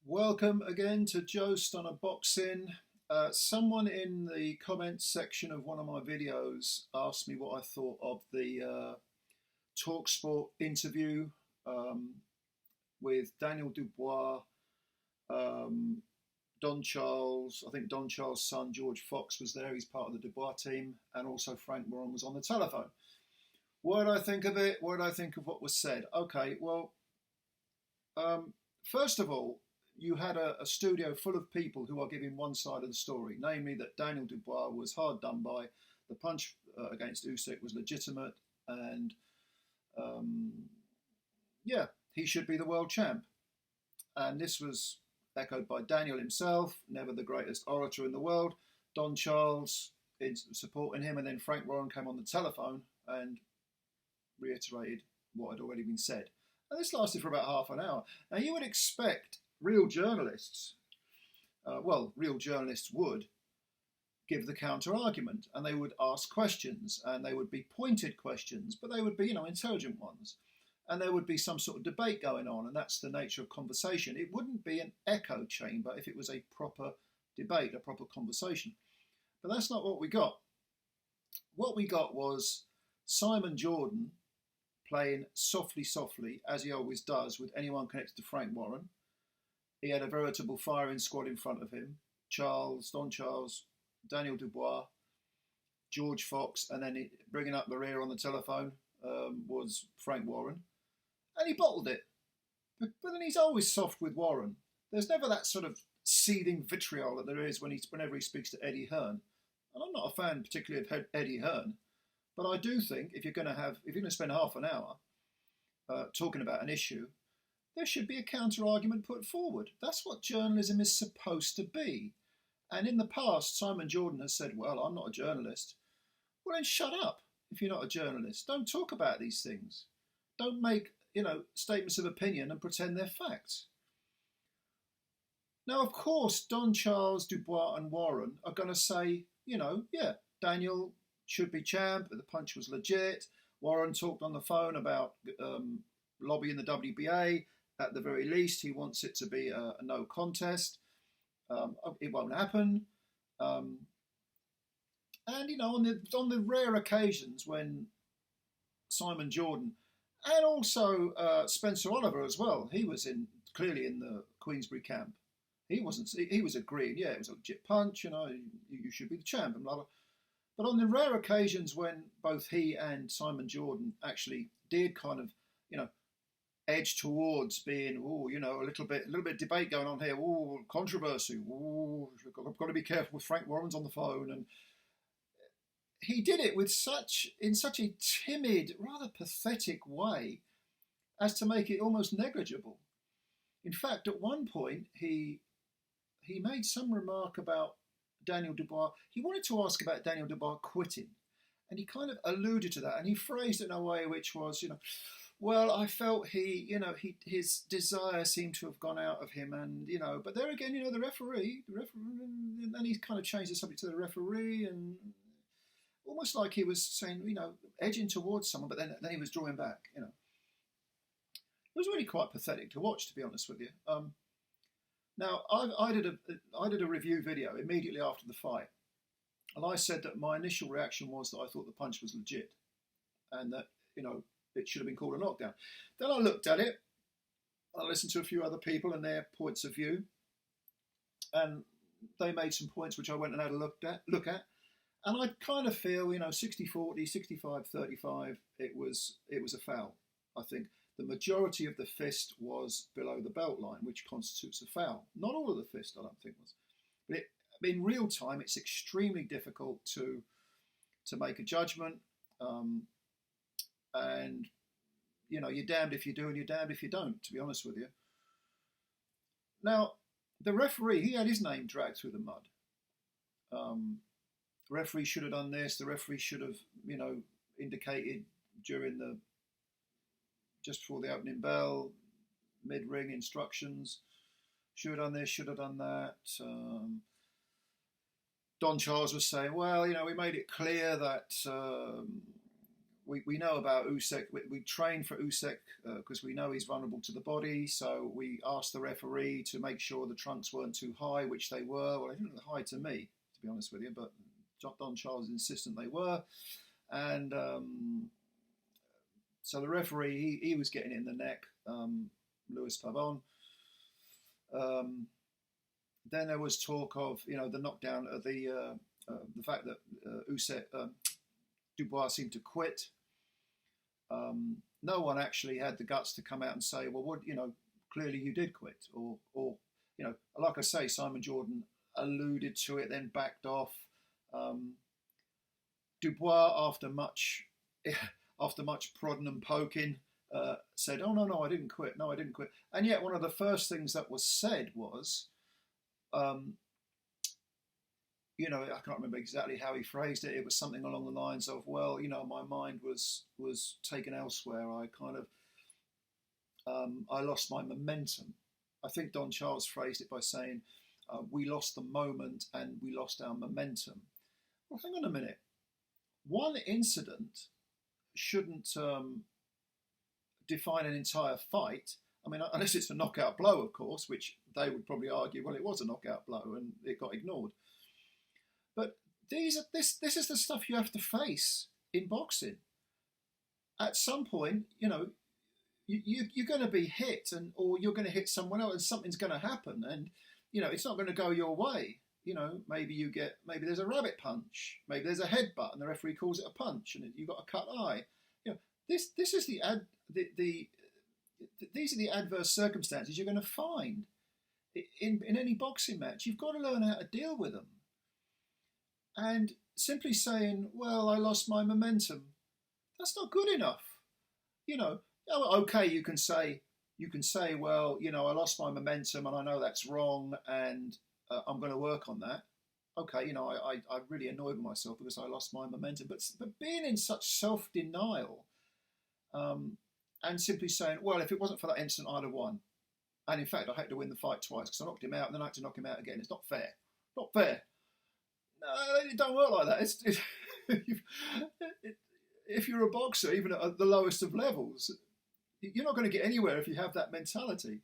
Welcome again to Jost on a Boxing. Someone in the comments section of one of my videos asked me what I thought of the talkSPORT interview with Daniel Dubois, Don Charles. I think Don Charles' son George Fox was there. He's part of the Dubois team, and also Frank Warren was on the telephone. What did I think of it? What did I think of what was said? Okay, well, first of all, you had a studio full of people who are giving one side of the story, namely that Daniel Dubois was hard done by. The punch against Usyk was legitimate, and he should be the world champ. And this was echoed by Daniel himself, never the greatest orator in the world. Don Charles supporting him, and then Frank Warren came on the telephone and reiterated what had already been said. And this lasted for about half an hour. Now, you would expect real journalists, real journalists would give the counter-argument, and they would ask questions, and they would be pointed questions, but they would be, intelligent ones. And there would be some sort of debate going on, and that's the nature of conversation. It wouldn't be an echo chamber if it was a proper debate, a proper conversation. But that's not what we got. What we got was Simon Jordan playing softly, as he always does with anyone connected to Frank Warren. He had a veritable firing squad in front of him. Don Charles, Daniel Dubois, George Fox, and then bringing up the rear on the telephone was Frank Warren. And he bottled it. But then he's always soft with Warren. There's never that sort of seething vitriol that there is whenever he speaks to Eddie Hearn. And I'm not a fan particularly of Eddie Hearn, but I do think if you're going to spend half an hour talking about an issue, there should be a counter-argument put forward. That's what journalism is supposed to be. And in the past, Simon Jordan has said, well, I'm not a journalist. Well, then shut up if you're not a journalist. Don't talk about these things. Don't make, statements of opinion and pretend they're facts. Now, of course, Don Charles, Dubois and Warren are going to say, Daniel should be champ, the punch was legit. Warren talked on the phone about lobbying the WBA. At the very least, he wants it to be a no contest. It won't happen. And, on the rare occasions when Simon Jordan and also Spencer Oliver as well, he was clearly in the Queensberry camp. He was agreeing, it was a legit punch, you should be the champ and blah, blah. But on the rare occasions when both he and Simon Jordan actually did kind of, edge towards being, a little bit of debate going on here. Controversy. I've got to be careful with Frank Warren's on the phone. And he did it in such a timid, rather pathetic way as to make it almost negligible. In fact, at one point, he made some remark about Daniel Dubois. He wanted to ask about Daniel Dubois quitting. And he kind of alluded to that. And he phrased it in a way which was, well, I felt his desire seemed to have gone out of him, and but there again, the referee, and then he kind of changed the subject to the referee, and almost like he was saying, edging towards someone, but then he was drawing back. It was really quite pathetic to watch, to be honest with you. Now, I did a review video immediately after the fight, and I said that my initial reaction was that I thought the punch was legit, and that it should have been called a knockdown. Then I looked at it, I listened to a few other people and their points of view, and they made some points which I went and had a look at, and I kind of feel, 60-40, 65-35, it was a foul. I think the majority of the fist was below the belt line, which constitutes a foul. Not all of the fist, I don't think was. But in real time, it's extremely difficult to make a judgment. And, you're damned if you do and you're damned if you don't, to be honest with you. Now, the referee, he had his name dragged through the mud. The referee should have done this. The referee should have, indicated just before the opening bell, mid-ring instructions. Should have done this, should have done that. Don Charles was saying, well, we made it clear that we know about Usyk. We train for Usyk because we know he's vulnerable to the body. So we asked the referee to make sure the trunks weren't too high, which they were. Well, they didn't look high to me, to be honest with you, but Don Charles is insistent they were. And so the referee, he was getting it in the neck, Louis Pavon. Then there was talk of, the knockdown of the fact that Usyk, Dubois seemed to quit. No one actually had the guts to come out and say, well, what, clearly you did quit. Or like I say, Simon Jordan alluded to it, then backed off. Dubois, after much prodding and poking, said, oh, no, I didn't quit. No, I didn't quit. And yet one of the first things that was said was, I can't remember exactly how he phrased it. It was something along the lines of, well, my mind was taken elsewhere. I kind of, I lost my momentum. I think Don Charles phrased it by saying, we lost the moment and we lost our momentum. Well, hang on a minute. One incident shouldn't define an entire fight. I mean, unless it's a knockout blow, of course, which they would probably argue, well, it was a knockout blow and it got ignored. But this is the stuff you have to face in boxing. At some point, you're going to be hit, or you're going to hit someone else, and something's going to happen, and it's not going to go your way. Maybe there's a rabbit punch, maybe there's a headbutt, and the referee calls it a punch, and you've got a cut eye. This is these are the adverse circumstances you're going to find in any boxing match. You've got to learn how to deal with them. And simply saying, well, I lost my momentum, that's not good enough. Okay, you can say, well, I lost my momentum and I know that's wrong and I'm going to work on that. Okay, I really annoyed with myself because I lost my momentum. But being in such self-denial and simply saying, well, if it wasn't for that incident, I'd have won. And in fact, I had to win the fight twice because I knocked him out and then I had to knock him out again. It's not fair. Not fair. No, it don't work like that. If you're a boxer, even at the lowest of levels, you're not going to get anywhere if you have that mentality.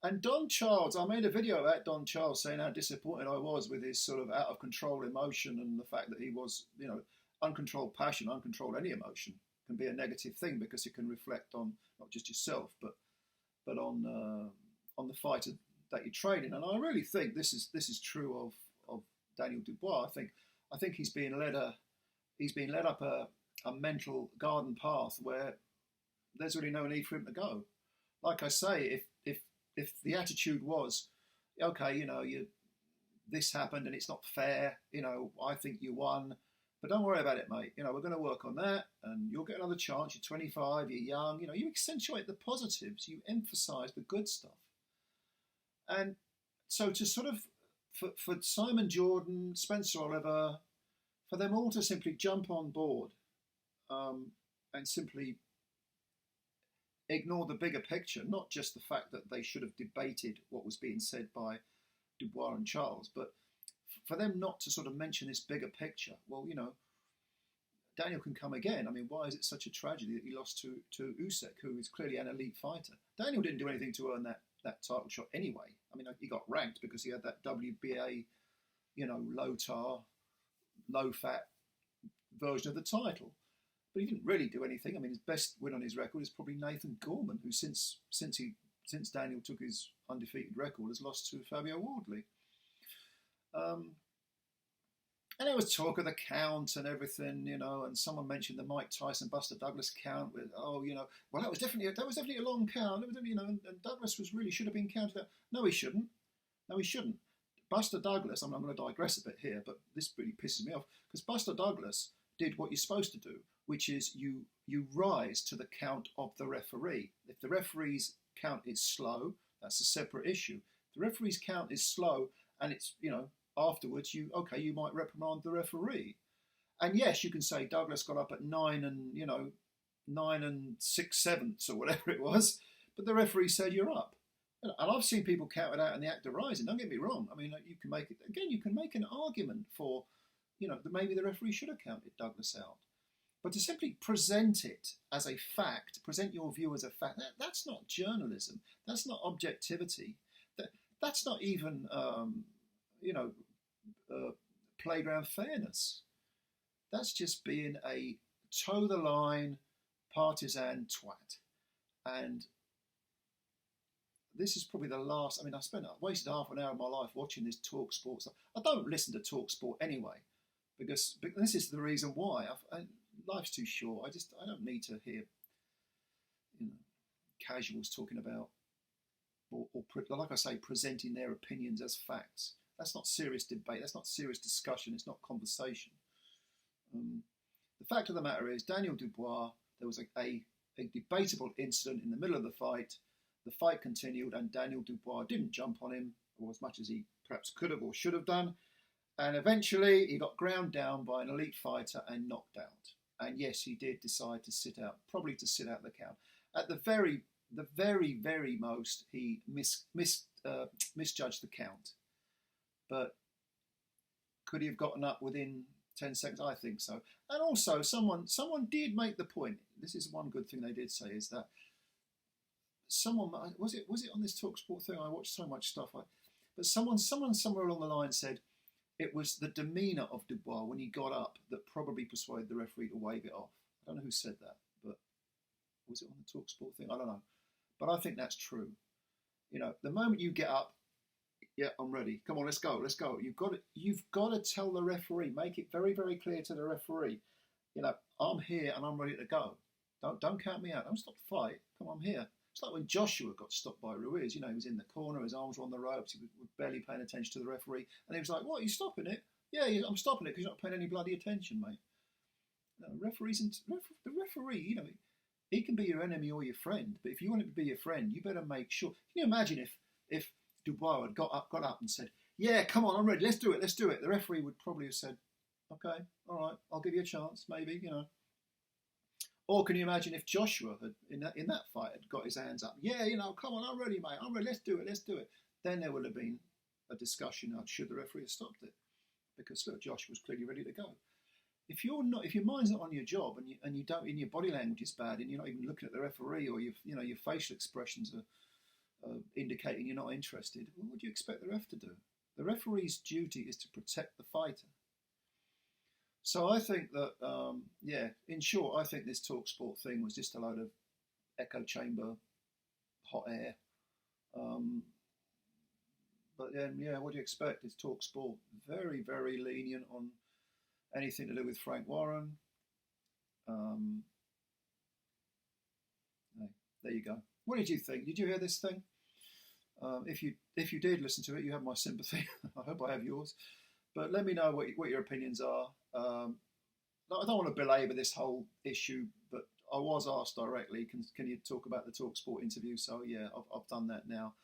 And Don Charles, I made a video about Don Charles saying how disappointed I was with his sort of out of control emotion and the fact that he was, uncontrolled passion, uncontrolled any emotion can be a negative thing because it can reflect on not just yourself, but on the fighter that you're training. And I really think this is true of Daniel Dubois. I think he's being led up a mental garden path where there's really no need for him to go. Like I say, if the attitude was, okay, this happened and it's not fair, I think you won, but don't worry about it, mate. We're going to work on that and you'll get another chance. You're 25, you're young, you accentuate the positives, you emphasize the good stuff. And so to sort of, for Simon Jordan, Spencer Oliver, for them all to simply jump on board and simply ignore the bigger picture, not just the fact that they should have debated what was being said by Dubois and Charles, but for them not to sort of mention this bigger picture. Well, Daniel can come again. I mean, why is it such a tragedy that he lost to Usyk, who is clearly an elite fighter? Daniel didn't do anything to earn that title shot anyway. I mean, he got ranked because he had that WBA, low tar, low fat version of the title. But he didn't really do anything. I mean, his best win on his record is probably Nathan Gorman, who since Daniel took his undefeated record has lost to Fabio Wardley. And there was talk of the count and everything, and someone mentioned the Mike Tyson Buster Douglas count with, well, that was definitely a long count, and Douglas should have been counted out. No, he shouldn't. Buster Douglas, I'm going to digress a bit here, but this really pisses me off, because Buster Douglas did what you're supposed to do, which is you rise to the count of the referee. If the referee's count is slow, that's a separate issue. If the referee's count is slow and it's, afterwards you might reprimand the referee. And yes, you can say Douglas got up at 9 and 6/7 or whatever it was, but the referee said you're up. And I've seen people count it out in the act of rising. Don't get me wrong. I mean, you can make an argument for, that maybe the referee should have counted Douglas out. But to simply present it as a fact, present your view as a fact, that's not journalism. That's not objectivity. That's not even, playground fairness. That's just being a toe-the-line partisan twat. And this is probably the last. I mean, I wasted half an hour of my life watching this talkSPORT stuff. I don't listen to talkSPORT anyway, because this is the reason why. Life's too short. I don't need to hear, casuals talking about, or like I say, presenting their opinions as facts. That's not serious debate. That's not serious discussion. It's not conversation. The fact of the matter is, Daniel Dubois, there was a debatable incident in the middle of the fight. The fight continued, and Daniel Dubois didn't jump on him, or as much as he perhaps could have or should have done. And eventually, he got ground down by an elite fighter and knocked out. And yes, he did decide to sit out, probably to sit out the count. At the very, very most, he misjudged the count. But could he have gotten up within 10 seconds? I think so. And also, someone did make the point. This is one good thing they did say, is that someone, was it on this talkSPORT thing? I watched so much stuff. But someone somewhere along the line said it was the demeanor of Dubois when he got up that probably persuaded the referee to wave it off. I don't know who said that, but was it on the talkSPORT thing? I don't know. But I think that's true. The moment you get up, yeah, I'm ready. Come on, let's go. You've got to tell the referee. Make it very, very clear to the referee. I'm here and I'm ready to go. Don't count me out. Don't stop the fight. Come on, I'm here. It's like when Joshua got stopped by Ruiz. He was in the corner, his arms were on the ropes, he was barely paying attention to the referee, and he was like, "What? Are you stopping it?" "Yeah, I'm stopping it because you're not paying any bloody attention, mate." The referee, he can be your enemy or your friend, but if you want him to be your friend, you better make sure. Can you imagine if Dubois had got up and said, "Yeah, come on, I'm ready. Let's do it. The referee would probably have said, "Okay, all right, I'll give you a chance, maybe, Or can you imagine if Joshua had, in that fight, had got his hands up? "Yeah, come on, I'm ready, mate. I'm ready. Let's do it. Then there would have been a discussion on should the referee have stopped it, because look, Joshua was clearly ready to go. If your mind's not on your job and you don't, and your body language is bad, and you're not even looking at the referee, or your facial expressions are indicating you're not interested, what would you expect the ref to do? The referee's duty is to protect the fighter. So I think that, in short, I think this talkSPORT thing was just a load of echo chamber, hot air. But then, what do you expect? It's talkSPORT. Very, very lenient on anything to do with Frank Warren. There you go. What did you think? Did you hear this thing? If you did listen to it, you have my sympathy. I hope I have yours. But let me know what your opinions are. I don't want to belabor this whole issue, but I was asked directly, can you talk about the talkSPORT interview? So yeah, I've done that now.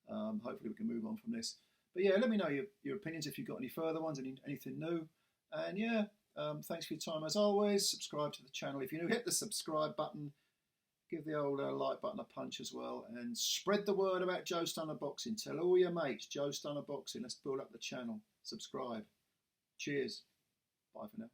Hopefully we can move on from this. But yeah, let me know your opinions if you've got any further ones, anything new. And yeah, thanks for your time as always. Subscribe to the channel if you're new. Hit the subscribe button. Give the old like button a punch as well. And spread the word about Joe Stunner Boxing. Tell all your mates, Joe Stunner Boxing. Let's build up the channel. Subscribe. Cheers. Bye for now.